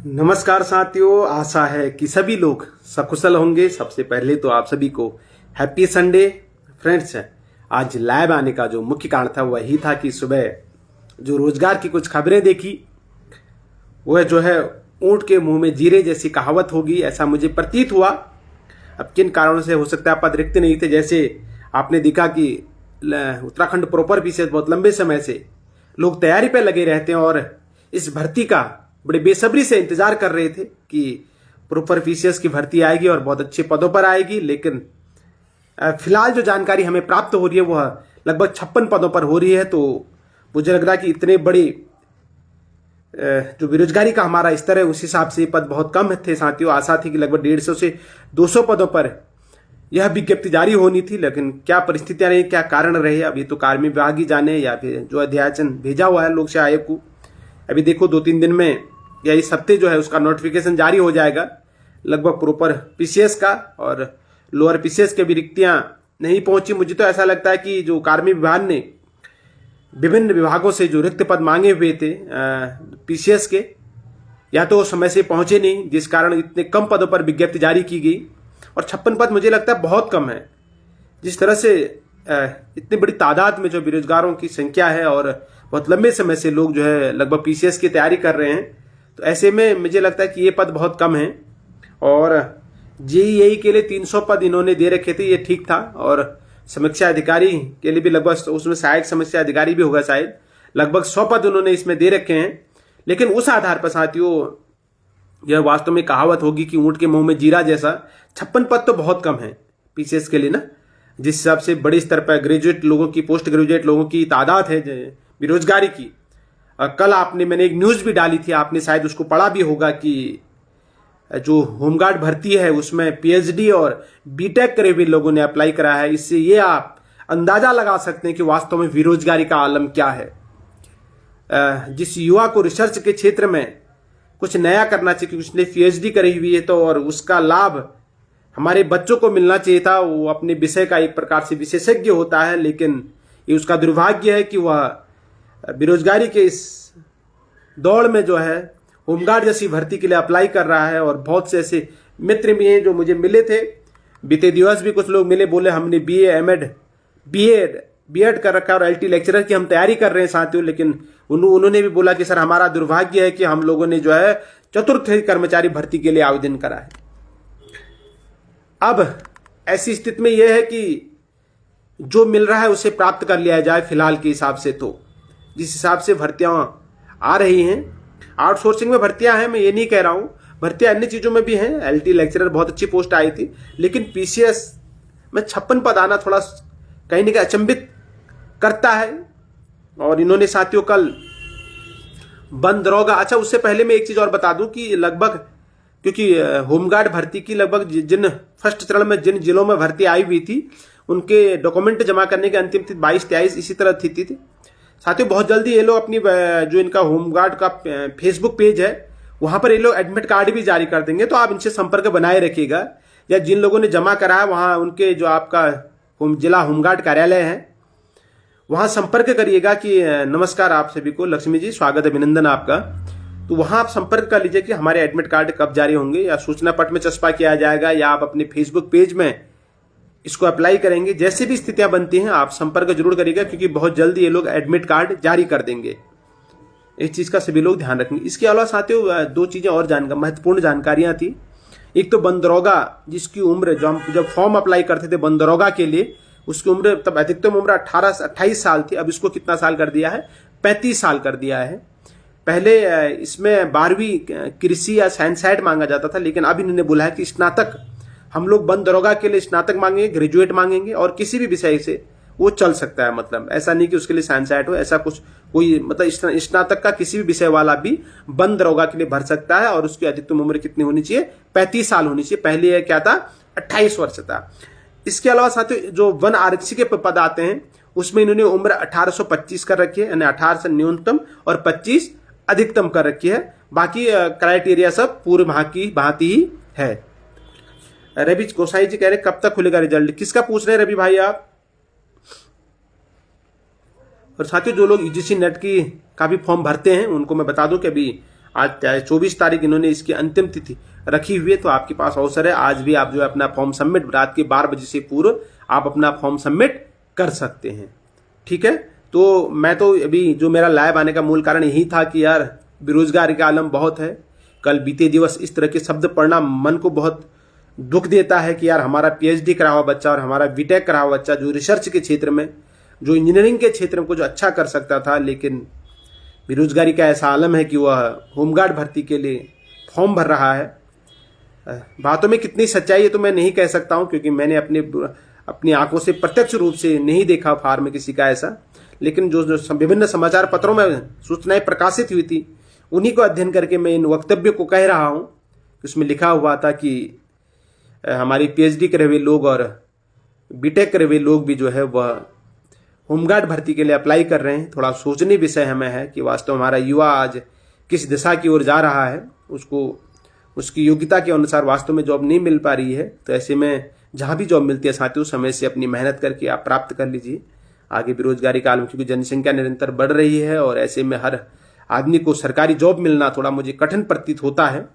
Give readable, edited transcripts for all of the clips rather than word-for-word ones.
नमस्कार साथियों, आशा है कि सभी लोग सकुशल होंगे। सबसे पहले तो आप सभी को हैप्पी संडे। फ्रेंड्स, आज लाइव आने का जो मुख्य कारण था वही था कि सुबह जो रोजगार की कुछ खबरें देखी, वह जो है ऊंट के मुंह में जीरे जैसी कहावत होगी, ऐसा मुझे प्रतीत हुआ। अब किन कारणों से हो सकता है आप देखते नहीं थे। जैसे आपने देखा कि उत्तराखंड प्रॉपर पीछे बहुत लंबे समय से लोग तैयारी पर लगे रहते हैं और इस भर्ती का बड़े बेसब्री से इंतजार कर रहे थे कि प्रॉपर पीसीएस की भर्ती आएगी और बहुत अच्छे पदों पर आएगी। लेकिन फिलहाल जो जानकारी हमें प्राप्त हो रही है वह लगभग 56 पदों पर हो रही है। तो मुझे लग रहा है कि इतने बड़े जो बेरोजगारी का हमारा स्तर है उस हिसाब से पद बहुत कम थे। साथियों, आशा थी कि लगभग 150 से 200 पदों पर यह विज्ञप्ति जारी होनी थी। लेकिन क्या परिस्थितियां रही, क्या कारण रहे, अभी तो कार्मिक विभाग ही जाने या फिर जो अध्याचन भेजा हुआ है लोक सेवा आयोग को। अभी देखो 2-3 दिन में या इस हफ्ते जो है उसका नोटिफिकेशन जारी हो जाएगा लगभग प्रॉपर पीसीएस का, और लोअर पीसीएस के भी रिक्तियां नहीं पहुंची। मुझे तो ऐसा लगता है कि जो कार्मिक विभाग ने विभिन्न विभागों से जो रिक्त पद मांगे हुए थे पीसीएस के, या तो समय से पहुंचे नहीं, जिस कारण इतने कम पदों पर विज्ञप्ति जारी की गई। और 56 पद मुझे लगता है बहुत कम है। जिस तरह से इतनी बड़ी तादाद में जो बेरोजगारों की संख्या है और बहुत लंबे समय से लोग जो है लगभग पीसीएस की तैयारी कर रहे हैं, तो ऐसे में मुझे लगता है कि ये पद बहुत कम है। और जेईई के लिए 300 पद इन्होंने दे रखे थे, ये ठीक था। और समीक्षा अधिकारी के लिए भी लगभग, उसमें सहायक समीक्षा अधिकारी भी होगा शायद, लगभग 100 पद उन्होंने इसमें दे रखे हैं। लेकिन उस आधार पर साथियों यह वास्तव में कहावत होगी कि ऊंट के मुंह में जीरा जैसा। 56 पद तो बहुत कम है पीसीएस के लिए ना, जिस हिसाब से बड़े स्तर पर ग्रेजुएट लोगों की, पोस्ट ग्रेजुएट लोगों की तादाद है बेरोजगारी की। कल मैंने एक न्यूज भी डाली थी, आपने शायद उसको पढ़ा भी होगा, कि जो होमगार्ड भर्ती है उसमें पीएचडी और बीटेक करे हुए लोगों ने अप्लाई करा है। इससे ये आप अंदाजा लगा सकते हैं कि वास्तव में बेरोजगारी का आलम क्या है। जिस युवा को रिसर्च के क्षेत्र में कुछ नया करना चाहिए, क्योंकि उसने पीएचडी करी हुई है, तो और उसका लाभ हमारे बच्चों को मिलना चाहिए था। वो अपने विषय का एक प्रकार से विशेषज्ञ होता है, लेकिन ये उसका दुर्भाग्य है कि वह बेरोजगारी के इस दौड़ में जो है होमगार्ड जैसी भर्ती के लिए अप्लाई कर रहा है। और बहुत से ऐसे मित्र भी हैं जो मुझे मिले थे, बीते दिवस भी कुछ लोग मिले, बोले हमने बीए, एमएड, बीएड कर रखा है और एलटी लेक्चरर की हम तैयारी कर रहे हैं साथियों। लेकिन उन्होंने भी बोला कि सर हमारा दुर्भाग्य है कि हम लोगों ने जो है चतुर्थ कर्मचारी भर्ती के लिए आवेदन करा है। अब ऐसी स्थिति में यह है कि जो मिल रहा है उसे प्राप्त कर लिया जाए फिलहाल के हिसाब से। तो जिस हिसाब से भर्तियां आ रही हैं, आउटसोर्सिंग में भर्तियां हैं, मैं ये नहीं कह रहा हूं, भर्तियां अन्य चीजों में भी हैं। एलटी लेक्चरर बहुत अच्छी पोस्ट आई थी, लेकिन पीसीएस में 56 पद आना थोड़ा कहीं ना कहीं अचंभित करता है। और इन्होंने साथियों कल बंद दरोगा, अच्छा उससे पहले मैं एक चीज और बता दूं कि लगभग, क्योंकि होमगार्ड भर्ती की लगभग जिन फर्स्ट चरण में जिन जिलों में भर्ती आई हुई थी उनके डॉक्यूमेंट जमा करने की अंतिम तिथि 22-23 इसी तरह थी। साथियों बहुत जल्दी ये लोग अपनी जो इनका होमगार्ड का फेसबुक पेज है वहां पर ये लोग एडमिट कार्ड भी जारी कर देंगे, तो आप इनसे संपर्क बनाए रखिएगा। या जिन लोगों ने जमा करा है वहां उनके जो आपका जिला होमगार्ड कार्यालय है वहां संपर्क करिएगा कि नमस्कार आप सभी को, लक्ष्मी जी स्वागत अभिनंदन आपका। तो वहां आप संपर्क कर लीजिए कि हमारे एडमिट कार्ड कब जारी होंगे, या सूचना पट में चस्पा किया जाएगा, या आप अपने फेसबुक पेज में इसको अप्लाई करेंगे। जैसे भी स्थितियां बनती हैं आप संपर्क जरूर करिएगा, क्योंकि बहुत जल्दी ये लोग एडमिट कार्ड जारी कर देंगे। इस चीज का सभी लोग ध्यान रखेंगे। इसके अलावा साथियों 2 चीजें और महत्वपूर्ण जानकारियां थी। एक तो बंदरोगा, जिसकी उम्र जब फॉर्म अप्लाई करते थे बंदरोगा के लिए, उसकी उम्र तब अधिकतम उम्र 18 से 28 साल थी। अब इसको कितना साल कर दिया है, 35 साल कर दिया है। पहले इसमें 12वीं कृषि या साइंस मांगा जाता था, लेकिन अब इन्होंने बोला है कि स्नातक, हम लोग बंद दरोगा के लिए स्नातक मांगेंगे, ग्रेजुएट मांगेंगे, और किसी भी विषय से वो चल सकता है। मतलब ऐसा नहीं कि उसके लिए साइंस हो, ऐसा कुछ कोई, मतलब स्नातक का किसी भी विषय वाला भी बंद दरोगा के लिए भर सकता है। और उसकी अधिकतम उम्र कितनी होनी चाहिए, 35 साल होनी चाहिए। पहले क्या था, 28 वर्ष था। इसके अलावा साथियों जो वन आरक्षी के पद आते हैं उसमें इन्होंने उम्र 1825 कर रखी है, यानी 18 से न्यूनतम और 25 अधिकतम कर रखी है। बाकी क्राइटेरिया सब पूर्व भांति ही है। रवि गोसाई जी कह रहे कब तक खुलेगा रिजल्ट, किसका पूछ रहे हैं रवि भाई आप। और साथियों जो लोग यूजीसी नेट की का भी फॉर्म भरते हैं उनको मैं बता दूं कि अभी आज 24 तारीख इन्होंने इसकी अंतिम तिथि रखी हुई है, तो आपके पास अवसर है। आज भी आप जो है अपना फॉर्म सबमिट रात के 12 बजे से पूर्व आप अपना फॉर्म सबमिट कर सकते हैं। ठीक है, तो मैं तो अभी जो मेरा लाइव आने का मूल कारण यही था कि यार बेरोजगारी का आलम बहुत है। कल बीते दिवस इस तरह के शब्द पढ़ना मन को बहुत दुख देता है कि यार हमारा पीएचडी करा हुआ बच्चा और हमारा बीटेक करा हुआ बच्चा जो रिसर्च के क्षेत्र में, जो इंजीनियरिंग के क्षेत्र में कुछ अच्छा कर सकता था, लेकिन बेरोजगारी का ऐसा आलम है कि वह होमगार्ड भर्ती के लिए फॉर्म भर रहा है। बातों में कितनी सच्चाई है तो मैं नहीं कह सकता हूं, क्योंकि मैंने अपनी आंखों से प्रत्यक्ष रूप से नहीं देखा फार्म में किसी का ऐसा, लेकिन जो विभिन्न समाचार पत्रों में सूचनाएं प्रकाशित हुई थी उन्हीं को अध्ययन करके मैं इन वक्तव्य को कह रहा हूं। उसमें लिखा हुआ था कि हमारी पीएचडी करे हुए लोग और बीटेक करे हुए लोग भी जो है वह होमगार्ड भर्ती के लिए अप्लाई कर रहे हैं। थोड़ा सोचनीय विषय हमें है कि वास्तव हमारा युवा आज किस दिशा की ओर जा रहा है, उसको उसकी योग्यता के अनुसार वास्तव में जॉब नहीं मिल पा रही है। तो ऐसे में जहां भी जॉब मिलती है साथियों, समय से अपनी मेहनत करके आप प्राप्त कर लीजिए। आगे बेरोजगारी का आलम, क्योंकि जनसंख्या निरंतर बढ़ रही है और ऐसे में हर आदमी को सरकारी जॉब मिलना थोड़ा मुझे कठिन प्रतीत होता है।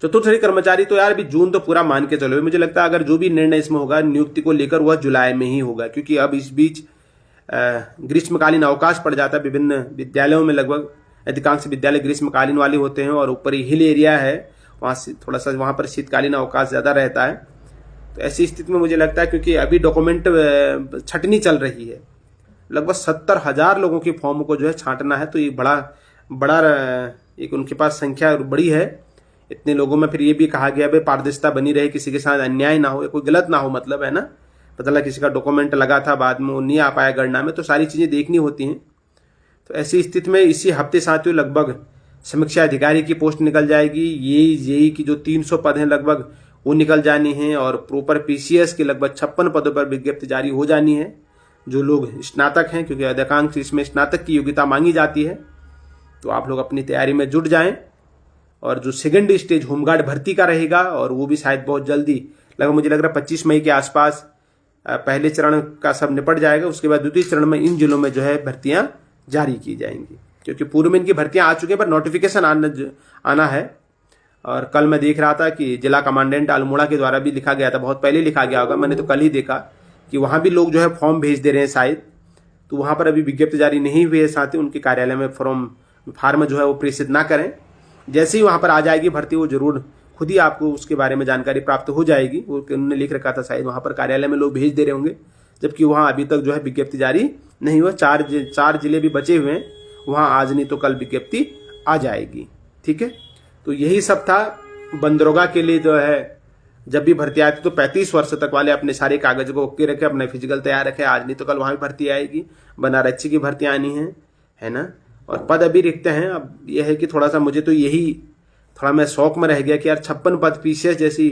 चतुर्थ श्रेणी कर्मचारी तो यार अभी जून तो पूरा मान के चलो, मुझे लगता है अगर जो भी निर्णय इसमें होगा नियुक्ति को लेकर वह जुलाई में ही होगा, क्योंकि अब इस बीच ग्रीष्मकालीन अवकाश पड़ जाता है विभिन्न विद्यालयों में। लगभग अधिकांश विद्यालय ग्रीष्मकालीन वाले होते हैं और ऊपर हिल एरिया है, वहां से थोड़ा सा वहां पर शीतकालीन अवकाश ज्यादा रहता है। तो ऐसी स्थिति में मुझे लगता है, क्योंकि अभी डॉक्यूमेंट छटनी चल रही है, लगभग 70,000 लोगों के फॉर्म को जो है छांटना है, तो ये बड़ा एक उनके पास संख्या बड़ी है। इतने लोगों में फिर ये भी कहा गया भाई पारदर्शिता बनी रहे, किसी के साथ अन्याय ना हो, कोई गलत ना हो, मतलब है ना, पता लगा किसी का डॉक्यूमेंट लगा था बाद में वो नहीं आ पाया गणना में, तो सारी चीजें देखनी होती हैं। तो ऐसी स्थिति में इसी हफ्ते साथियों लगभग समीक्षा अधिकारी की पोस्ट निकल जाएगी। ये की जो 300 पद हैं लगभग वो निकल जानी है, और प्रॉपर पीसीएस के लगभग 56 पदों पर विज्ञप्ति जारी हो जानी है। जो लोग स्नातक हैं, क्योंकि अधिकांश इसमें स्नातक की योग्यता मांगी जाती है, तो आप लोग अपनी तैयारी में जुट जाएं। और जो सेकंड स्टेज होमगार्ड भर्ती का रहेगा, और वो भी शायद बहुत जल्दी, लगभग मुझे लग रहा है 25 मई के आसपास पहले चरण का सब निपट जाएगा। उसके बाद द्वितीय चरण में इन जिलों में जो है भर्तियां जारी की जाएंगी, क्योंकि पूर्व में इनकी भर्तियां आ चुकी हैं पर नोटिफिकेशन आना है। और कल मैं देख रहा था कि जिला कमांडेंट अल्मोड़ा के द्वारा भी लिखा गया था, बहुत पहले लिखा गया होगा, मैंने तो कल ही देखा कि वहां भी लोग जो है फॉर्म भेज दे रहे हैं शायद, तो वहां पर अभी विज्ञप्ति जारी नहीं हुई है। साथ ही उनके कार्यालय में फार्म जो है वो प्रेषित ना करें, जैसे ही वहां पर आ जाएगी भर्ती वो जरूर खुद ही आपको उसके बारे में जानकारी प्राप्त हो जाएगी। वो उन्होंने लिख रखा था शायद वहां पर कार्यालय में लोग भेज दे रहे होंगे, जबकि वहां अभी तक जो है विज्ञप्ति जारी नहीं हुआ। 4 जिले भी बचे हुए हैं, वहां आज नहीं तो कल विज्ञप्ति आ जाएगी। ठीक है, तो यही सब था। बंदरोगा के लिए जो है जब भी भर्ती आती तो 35 वर्ष तक वाले अपने सारे कागज को ओके रखे, अपने फिजिकल तैयार रखे, आज नहीं तो कल वहां भी भर्ती आएगी। बनारसी की भर्ती आनी है ना, और पद अभी रिक्त हैं। अब यह है कि थोड़ा सा मुझे तो यही थोड़ा मैं शौक में रह गया कि यार 56 पद पीसीएस जैसी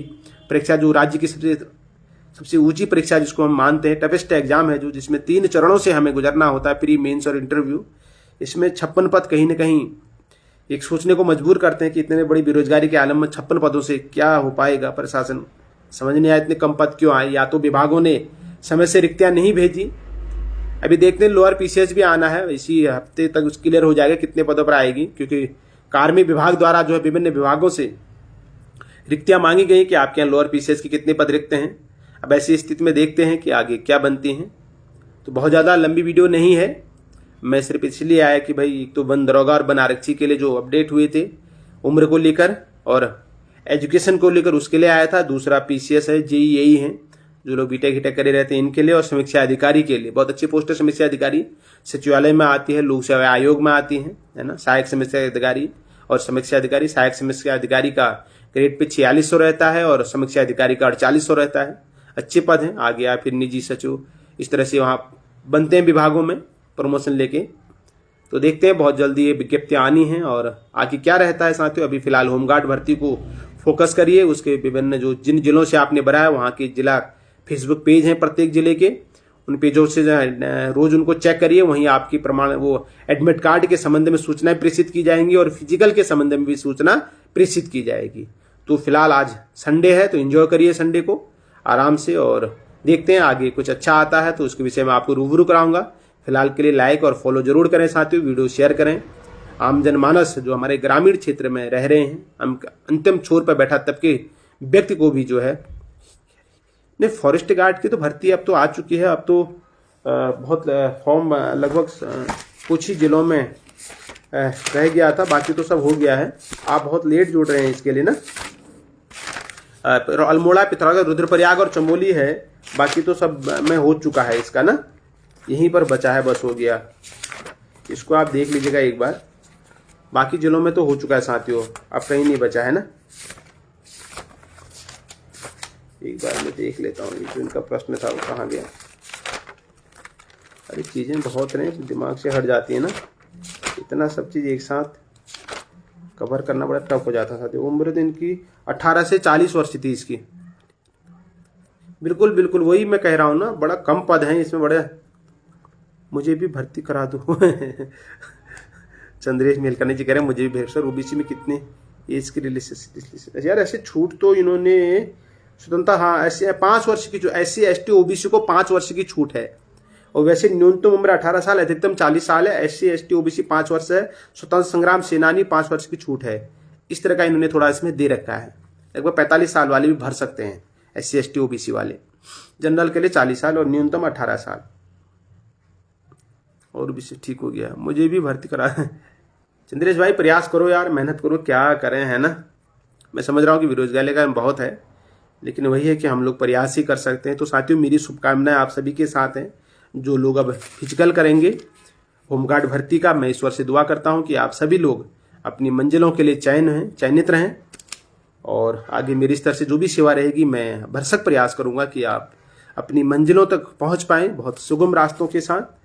परीक्षा, जो राज्य की सबसे ऊंची परीक्षा जिसको हम मानते हैं, टफेस्ट एग्जाम है, जो जिसमें 3 चरणों से हमें गुजरना होता है, प्री मेंस और इंटरव्यू, इसमें 56 पद कहीं ना कहीं एक सोचने को मजबूर करते हैं कि इतने बड़ी बेरोजगारी के आलम में 56 पदों से क्या हो पाएगा। प्रशासन समझ नहीं आया इतने कम पद क्यों आए, या तो विभागों ने समय से रिक्तियां नहीं भेजी। अभी देखते हैं लोअर पीसीएस भी आना है, इसी हफ्ते तक क्लियर हो जाएगा कितने पदों पर आएगी, क्योंकि कार्मिक विभाग द्वारा जो है विभिन्न विभागों से रिक्तियां मांगी गई कि आपके यहाँ लोअर पीसीएस के कितने पद रिक्त हैं। अब ऐसी स्थिति में देखते हैं कि आगे क्या बनती हैं। तो बहुत ज़्यादा लंबी वीडियो नहीं है, मैं सिर्फ इसलिए आया कि भाई एक तो वन दरोगा और बनारसी के लिए जो अपडेट हुए थे उम्र को लेकर और एजुकेशन को लेकर उसके लिए आया था। दूसरा पीसीएस है, जेईई है, जो लोग बीटेक हिटेक करे रहते हैं इनके लिए, और समीक्षा अधिकारी के लिए बहुत अच्छी पोस्ट है। समीक्षा अधिकारी सचिवालय में आती है, लोक सेवा आयोग में आती है ना। सहायक समीक्षा अधिकारी और समीक्षा अधिकारी, सहायक समीक्षा अधिकारी का ग्रेड पे 4600 रहता है और समीक्षा अधिकारी का 4800 रहता है। अच्छे पद हैं। आगे या फिर निजी सचिव, इस तरह से वहाँ बनते हैं विभागों में प्रमोशन लेके। तो देखते हैं, बहुत जल्दी ये विज्ञप्तियां आनी है और आगे क्या रहता है साथियों। अभी फिलहाल होमगार्ड भर्ती को फोकस करिए, उसके विभिन्न जो जिन जिलों से आपने भरा है वहाँ के जिला फेसबुक पेज हैं प्रत्येक जिले के, उन पेजों से रोज उनको चेक करिए। वहीं आपकी प्रमाण वो एडमिट कार्ड के संबंध में सूचनाएं प्रेषित की जाएंगी और फिजिकल के संबंध में भी सूचना प्रेषित की जाएगी। तो फिलहाल आज संडे है, तो एंजॉय करिए संडे को आराम से, और देखते हैं आगे कुछ अच्छा आता है तो उसके विषय में आपको रूबरू कराऊंगा। फिलहाल के लिए लाइक और फॉलो जरूर करें साथियों, वीडियो शेयर करें। आम जनमानस जो हमारे ग्रामीण क्षेत्र में रह रहे हैं, हम अंतिम छोर पर बैठा तबके व्यक्ति को भी जो है नहीं, फॉरेस्ट गार्ड की तो भर्ती अब तो आ चुकी है। अब तो बहुत फॉर्म लगभग कुछ ही जिलों में रह गया था, बाकी तो सब हो गया है। आप बहुत लेट जुड़ रहे हैं इसके लिए ना। अल्मोड़ा, पिथौरागढ़, रुद्रप्रयाग और चमोली है, बाकी तो सब में हो चुका है इसका ना, यहीं पर बचा है, बस हो गया। इसको आप देख लीजिएगा एक बार, बाकी जिलों में तो हो चुका है साथियों, अब कहीं नहीं बचा है ना। एक बार मैं देख लेता हूँ जो इनका प्रश्न था वो कहाँ गया। अरे चीज़ें बहुत हैं, दिमाग से हट जाती है ना, इतना सब चीज़ एक साथ कवर करना बड़ा टफ हो जाता था। उम्र तो इनकी 18 से 40 वर्ष थी इसकी। बिल्कुल बिल्कुल वही मैं कह रहा हूँ ना, बड़ा कम पद हैं इसमें, बड़े मुझे भी भर्ती करा दो। चंद्रेश मेलकरनी जी कह रहे हैं मुझे भी भेज सर। ओबीसी में कितने एज की रिलेशन यार, ऐसे छूट तो इन्होंने स्वतंत्रता, हाँ ऐसे 5 वर्ष की, जो SC ST OBC को 5 वर्ष की छूट है। और वैसे न्यूनतम उम्र 18 साल, अधिकतम 40 साल है। SC ST OBC 5 वर्ष है। स्वतंत्र संग्राम सेनानी 5 वर्ष की छूट है। इस तरह का इन्होंने थोड़ा इसमें दे रखा है। लगभग 45 साल वाले भी भर सकते हैं SC ST OBC वाले। जनरल के लिए 40 साल और न्यूनतम 18 साल। और भी ठीक हो गया, मुझे भी भर्ती करा। चंद्रेश भाई प्रयास करो यार, मेहनत करो, क्या करें, है ना। मैं समझ रहा हूँ कि बेरोजगारी का बहुत है, लेकिन वही है कि हम लोग प्रयास ही कर सकते हैं। तो साथियों मेरी शुभकामनाएं आप सभी के साथ हैं, जो लोग अब फिजिकल करेंगे होमगार्ड भर्ती का। मैं ईश्वर से दुआ करता हूं कि आप सभी लोग अपनी मंजिलों के लिए चयनित रहें, और आगे मेरी स्तर से जो भी सेवा रहेगी मैं भरसक प्रयास करूंगा कि आप अपनी मंजिलों तक पहुंच पाएं बहुत सुगम रास्तों के साथ।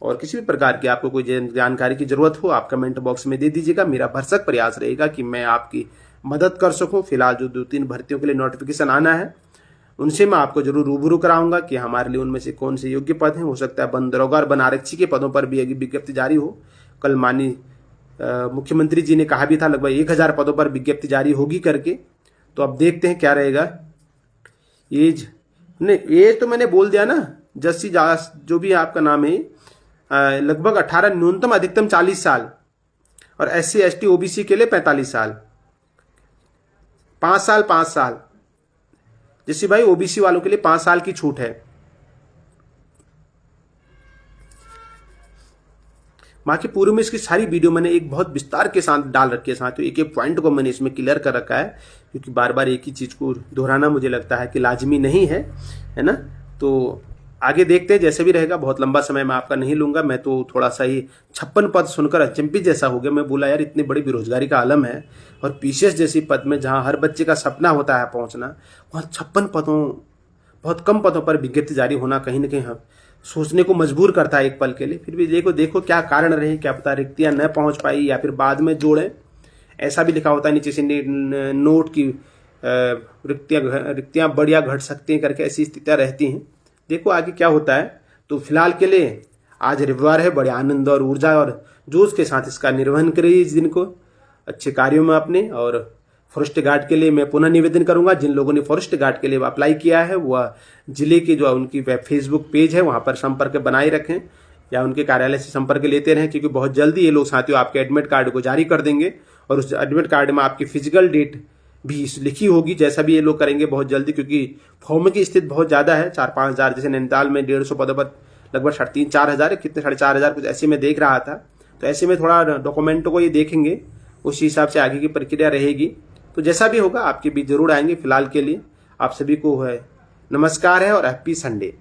और किसी भी प्रकार की आपको कोई जानकारी की जरूरत हो आप कमेंट बॉक्स में दे दीजिएगा। मेरा भरसक प्रयास रहेगा कि मैं आपकी मदद कर सकूं। फिलहाल जो 2-3 भर्तियों के लिए नोटिफिकेशन आना है उनसे मैं आपको जरूर रूबरू कराऊंगा कि हमारे लिए उनमें से कौन से योग्य पद हैं। हो सकता है वन दरोगा और वन आरक्षी के पदों पर भी विज्ञप्ति जारी हो। कल माननीय मुख्यमंत्री जी ने कहा भी था लगभग 1000 पदों पर विज्ञप्ति जारी होगी करके। तो अब देखते हैं क्या रहेगा। एज नहीं, एज तो मैंने बोल दिया ना, जस्सी जो भी आपका नाम है, लगभग 18, न्यूनतम अधिकतम 40 साल, और SC ST OBC के लिए 45 साल। 5 साल 5 साल, जैसे भाई OBC वालों के लिए 5 साल की छूट है। बाकी पूर्व में इसकी सारी वीडियो मैंने एक बहुत विस्तार के साथ डाल रखी है साथियों। एक पॉइंट को मैंने इसमें क्लियर कर रखा है, क्योंकि बार बार एक ही चीज को दोहराना मुझे लगता है कि लाजमी नहीं है, है ना। तो आगे देखते हैं जैसे भी रहेगा। बहुत लंबा समय मैं आपका नहीं लूंगा। मैं तो थोड़ा सा ही 56 पद सुनकर अचंभित जैसा हो गया। मैं बोला यार इतनी बड़ी बेरोजगारी का आलम है, और PCS जैसी पद में जहां हर बच्चे का सपना होता है पहुंचना, वहां 56 पदों, बहुत कम पदों पर विज्ञप्ति जारी होना कहीं ना कहीं सोचने को मजबूर करता है एक पल के लिए। फिर भी देखो क्या कारण रहे, क्या पता रिक्तियां न पहुंच पाई या फिर बाद में जोड़े। ऐसा भी लिखा होता है नीचे से नोट की रिक्तियां बढ़ या घट सकती हैं करके, ऐसी स्थितियां रहती हैं। देखो आगे क्या होता है। तो फिलहाल के लिए आज रविवार है, बड़े आनंद और ऊर्जा और जोश के साथ इसका निर्वहन करिए इस दिन को अच्छे कार्यों में अपने। और फॉरेस्ट गार्ड के लिए मैं पुनः निवेदन करूंगा, जिन लोगों ने फॉरेस्ट गार्ड के लिए अप्लाई किया है वह जिले के जो उनकी फेसबुक पेज है वहां पर संपर्क बनाए रखें, या उनके कार्यालय से संपर्क लेते रहें, क्योंकि बहुत जल्दी ये लोग साथियों आपके एडमिट कार्ड को जारी कर देंगे। और उस एडमिट कार्ड में आपकी फिजिकल डेट भी लिखी होगी, जैसा भी ये लोग करेंगे बहुत जल्दी, क्योंकि फॉर्म की स्थिति बहुत ज्यादा है। 4-5 हजार, जैसे नैनीताल में 150 पदों पर लगभग 3-4 हजार, कितने 4.5 हजार कुछ ऐसे में देख रहा था। तो ऐसे में थोड़ा डॉक्यूमेंटों को ये देखेंगे, उस हिसाब से आगे की प्रक्रिया रहेगी। तो जैसा भी होगा आपके बीच जरूर आएंगे। फिलहाल के लिए आप सभी को है नमस्कार है और हैप्पी संडे।